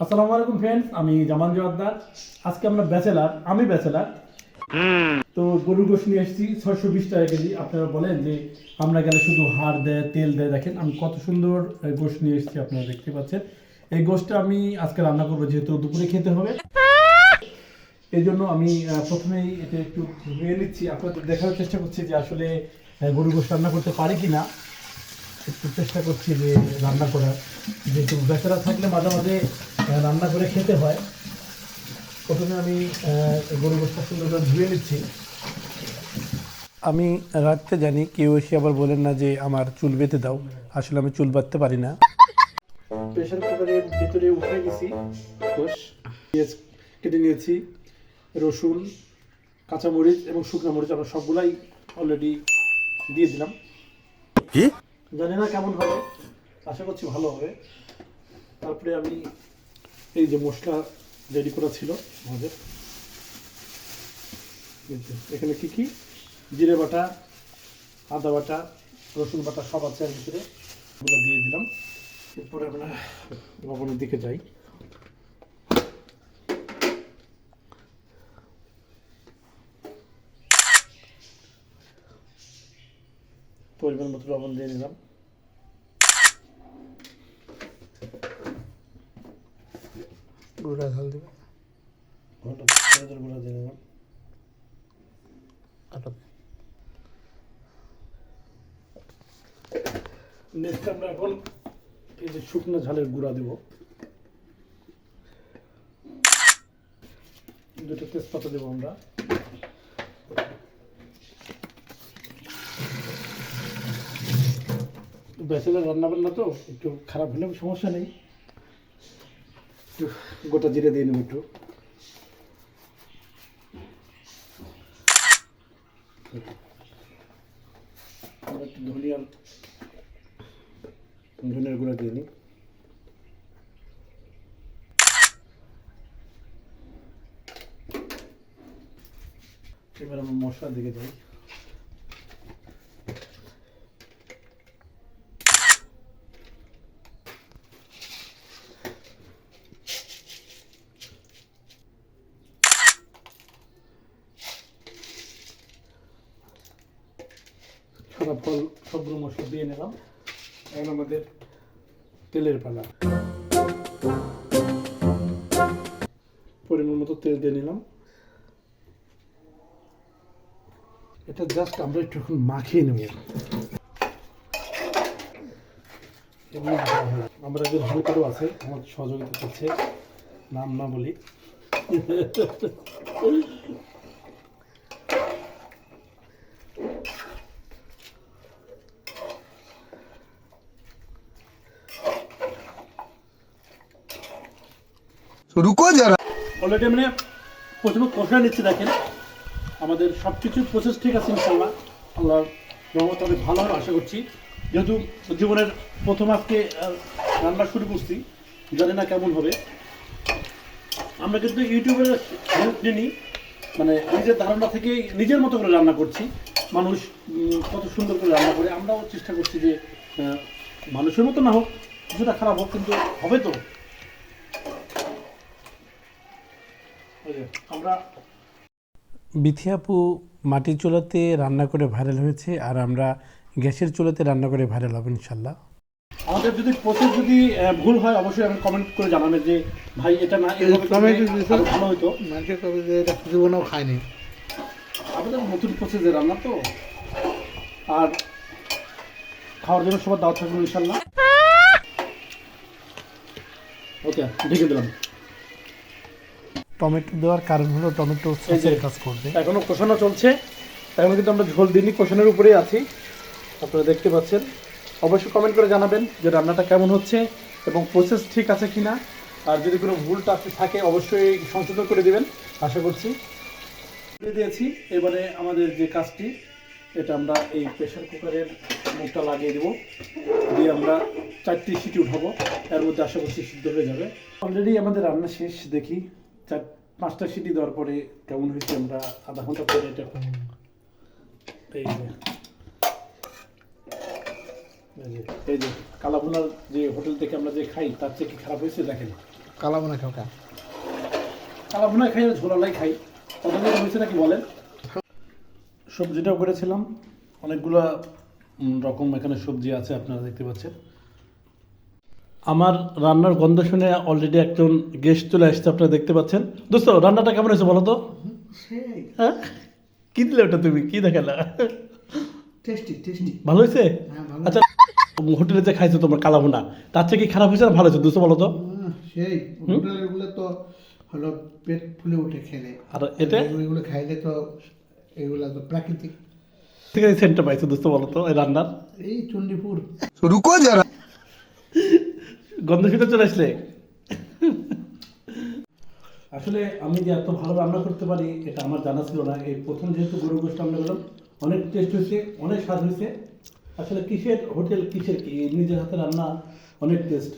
আসসালামু আলাইকুম ফ্রেন্ডস, আমি জামান জোয়ারদার। আজকে আমরা আমি ব্যাচেলার। তো গরুর গোশত নিয়ে এসেছি 620 টাকা কেজি। আপনারা বলেন যে আমরা গেলে শুধু হাড় দেয়, তেল দেয়। দেখেন আমি কত সুন্দর গোশত নিয়ে এসেছি, আপনারা দেখতে পাচ্ছেন। এই গোশতটা আমি আজকে রান্না করবো, যেহেতু দুপুরে খেতে হবে। এই জন্য আমি প্রথমেই এটা একটু ধুয়ে নিচ্ছি। আপনাদের দেখার চেষ্টা করছি যে আসলে গরুর গোশত রান্না করতে পারি কি না। একটু চেষ্টা করছি যে রান্না করার, যেহেতু বেচারা থাকলে মাঝে মাঝে রান্না করে খেতে হয়। প্রথমে আমি গরু গোশতটা সুন্দর করে ধুয়ে নিচ্ছি। আমি রাখতে জানি, কেউ এসে আবার বলেন না যে আমার চুল বেঁধে দাও। আসলে আমি চুল বাঁধতে পারি না। প্রেশার কুকারের ভিতরে উঠে গেছি। পেঁয়াজ কেটে নিয়েছি, রসুন, কাঁচামরিচ এবং শুকনো মরিচ আমরা সবগুলাই অলরেডি দিয়ে দিলাম। কি জানি না কেমন হবে, আশা করছি ভালো হবে। তারপরে আমি এই যে মশলা রেডি করা ছিল আমাদের, এখানে কি কি জিরে বাটা, আদা বাটা, রসুন বাটা সব আছে এর ভিতরে, ওগুলো দিয়ে দিলাম। এরপরে আমরা লবণের দিকে যাই। পরিমাণ মতো লবণ দিয়ে নিলাম। গুঁড়া ঝাল দেবে, গুঁড়া দিয়ে নিলাম। নেক্সট আমরা এখন এই যে শুকনো ঝালের গুঁড়া দেব, দুটো তেজপাতা দেবো আমরা। ব্যাচেলার রান্না বান্না তো একটু খারাপ হলেও সমস্যা নেই, একটু গোটা জিরে দিয়ে নেব একটু। একটু ধনিয়ার গুঁড়া দিয়ে নিই। এবার আমরা মশলার দিকে যাই। সাদা ফল সবগুলো মশলা দিয়ে নিলাম। এখন আমাদের তেলের পালা। পরিমাণ মতো তেল দিয়ে নিলাম। এটা জাস্ট আমরা একটু এখন মাখিয়ে নেব। আমরা যে হলুদও আছে আমার সহযোগিতা করছে, নাম না বলি। রুকো যারা অলরেডি মানে প্রথমে কষা নিচ্ছে। দেখেন আমাদের সব কিছু প্রসেস ঠিক আছে ইনশাল্লাহ। আল্লাহর রহমত অনেক ভালো হবে আশা করছি। যেহেতু জীবনের প্রথম আজকে রান্না শুরু করছি, জানি না কেমন হবে। আমরা কিন্তু ইউটিউবের হেল্প নিই, মানে নিজের ধারণা থেকে নিজের মতো করে রান্না করছি। মানুষ কত সুন্দর করে রান্না করে, আমরাও চেষ্টা করছি যে মানুষের মতো না হোক, কিছুটা খারাপ হোক, কিন্তু হবে তো। আমরা বিথি আপু মাটির চুলাতে রান্না করে ভাইরাল হয়েছে, আর আমরা গ্যাসের চুলাতে রান্না করে ভাইরাল হব ইনশাল্লাহ। আমাদের যদি প্রসেস যদি ভুল হয় অবশ্যই আমি কমেন্ট করে জানাবেন যে ভাই এটা না ভালো হতো। মানুষের কবে যে এটা জীবনেও খায়নি। আমাদের নতুন প্রসেসে রান্না তো, আর খাওয়ার জন্য সবার দাওয়াত থাকবে ইনশাল্লাহ। ওকে, ঢেকে দিলাম। টমেটো দেওয়ার কারণ হলো টমেটো সসের কাজ করবে। এখনো কষানো চলছে, এখনো কিন্তু আমরা ঝোল দিইনি, কষানোর উপরেই আছি। আপনারা দেখতে পাচ্ছেন। অবশ্যই কমেন্ট করে জানাবেন যে রান্নাটা কেমন হচ্ছে এবং প্রসেস ঠিক আছে কিনা। আর যদি কোনো ভুল থাকে অবশ্যই সংশোধন করে দিবেন আশা করছি। দিয়ে দিয়েছি। এবারে আমাদের যে কাজটি, এটা আমরা এই প্রেশার কুকারের মুখটা লাগিয়ে দেবো, দিয়ে আমরা 4টি সিটি উঠাবো। এর মধ্যে আশা করছি সিদ্ধ হয়ে যাবে। অলরেডি আমাদের রান্না শেষ। দেখি 5টা সিটি দেওয়ার পরে কেমন হয়েছে। আমরা আধা ঘন্টা পরে এটা এই যে কালাভুনার যে হোটেল থেকে আমরা যে খাই তার চেয়ে কি খারাপ হয়েছে দেখেন। কালা বোনা খাও কা কালা ভুনা খাই আর ঝোলালাই খাই কতদিন হয়েছে নাকি বলেন। সবজিটাও করেছিলাম অনেকগুলো রকম এখানে সবজি আছে আপনারা দেখতে পাচ্ছেন। আমার রান্নার গন্ধ শুনে অলরেডি একজন গেস্ট চলে আসছে আপনারা দেখতে পাচ্ছেন। দোস্ত রান্নাটা কেমন হয়েছে বলো তো? সেই হ্যাঁ কি দিলে ওটা তুমি কি দেখালা? টেস্টি টেস্টি ভালো হয়েছে? হ্যাঁ ভালো আচ্ছা হোটেলে যে খাইছো তোমার কালা ভুনা তার থেকে কি খারাপ হয়েছে না ভালো হয়েছে দোস্ত বলো তো? সেই হোটেলের গুলো তো হলো পেট ফুলে উঠে খেলে আর এটা এগুলো খাইলে তো এগুলো তো প্রাকৃতিক। ঠিক আছে সেন্টটা পাইছো দোস্ত বলো তো এই রান্নার এই চণ্ডীপুর रुको जरा গন্ধ শুনে চলে আসলে। আসলে আমি যে এত ভালো রান্না করতে পারি এটা আমার জানা ছিল না। এই প্রথম যেহেতু গরুর গোশত রান্না করলাম অনেক টেস্ট হয়েছে অনেক স্বাদ হয়েছে। আসলে কিসের হোটেল কিসের কি নিজের হাতে রান্না অনেক টেস্ট।